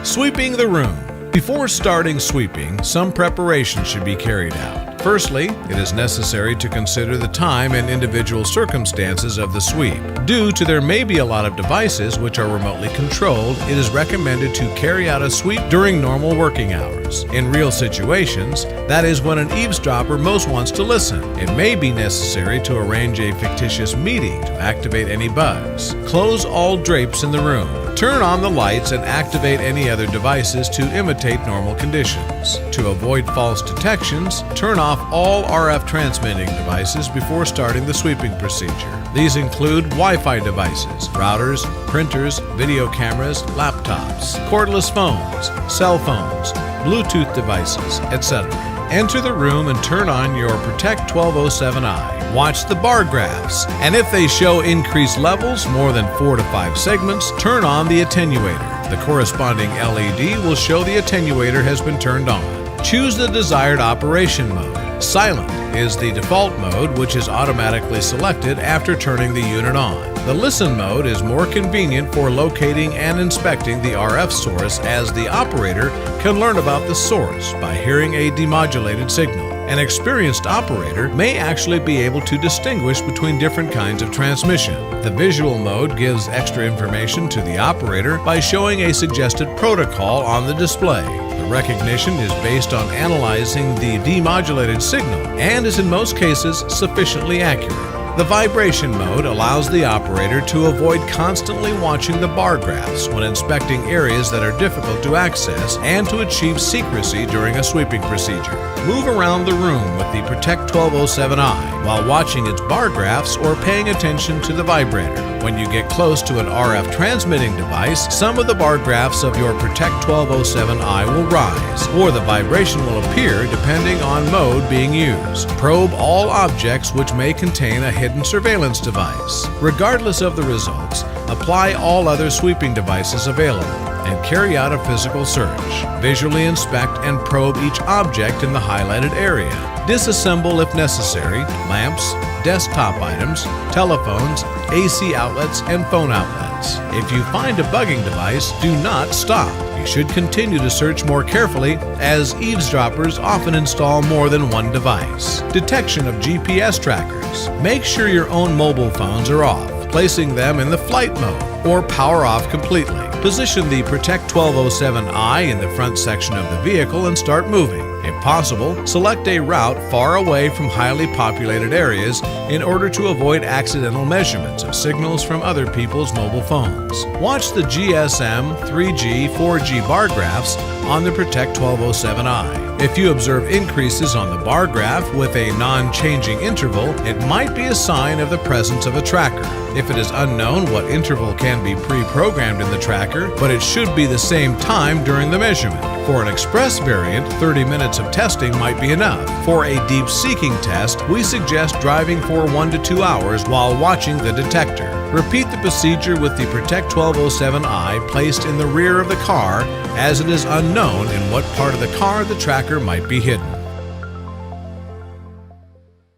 Sweeping the room. Before starting sweeping, some preparation should be carried out. Firstly, it is necessary to consider the time and individual circumstances of the sweep. Due to there may be a lot of devices which are remotely controlled, it is recommended to carry out a sweep during normal working hours. In real situations, that is when an eavesdropper most wants to listen, it may be necessary to arrange a fictitious meeting to activate any bugs. Close all drapes in the room. Turn on the lights and activate any other devices to imitate normal conditions. To avoid false detections, turn off all RF transmitting devices before starting the sweeping procedure. These include Wi-Fi devices, routers, printers, video cameras, laptops, cordless phones, cell phones, Bluetooth devices, etc. Enter the room and turn on your Protect 1207i. Watch the bar graphs, and if they show increased levels, more than 4 to 5 segments, turn on the attenuator. The corresponding LED will show the attenuator has been turned on. Choose the desired operation mode. Silent is the default mode, which is automatically selected after turning the unit on. The Listen mode is more convenient for locating and inspecting the RF source, as the operator can learn about the source by hearing a demodulated signal. An experienced operator may actually be able to distinguish between different kinds of transmission. The Visual mode gives extra information to the operator by showing a suggested protocol on the display. The recognition is based on analyzing the demodulated signal and is in most cases sufficiently accurate. The Vibration mode allows the operator to avoid constantly watching the bar graphs when inspecting areas that are difficult to access and to achieve secrecy during a sweeping procedure. Move around the room with the Protect 1207i while watching its bar graphs or paying attention to the vibrator. When you get close to an RF transmitting device, some of the bar graphs of your Protect 1207i will rise, or the vibration will appear depending on mode being used. Probe all objects which may contain a hidden surveillance device. Regardless of the results, apply all other sweeping devices available and carry out a physical search. Visually inspect and probe each object in the highlighted area. Disassemble if necessary lamps, desktop items, telephones, AC outlets, and phone outlets. If you find a bugging device, do not stop. You should continue to search more carefully, as eavesdroppers often install more than one device. Detection of GPS trackers. Make sure your own mobile phones are off, placing them in the flight mode or power off completely. Position the Protect 1207i in the front section of the vehicle and start moving. If possible, select a route far away from highly populated areas in order to avoid accidental measurements of signals from other people's mobile phones. Watch the GSM, 3G, 4G bar graphs on the Protect 1207i. If you observe increases on the bar graph with a non-changing interval, it might be a sign of the presence of a tracker. If it is unknown what interval can be pre-programmed in the tracker, but it should be the same time during the measurement. For an express variant, 30 minutes of testing might be enough. For a deep seeking test, we suggest driving for 1 to 2 hours while watching the detector. Repeat the procedure with the Protect 1207i placed in the rear of the car, as it is unknown in what part of the car the tracker might be hidden.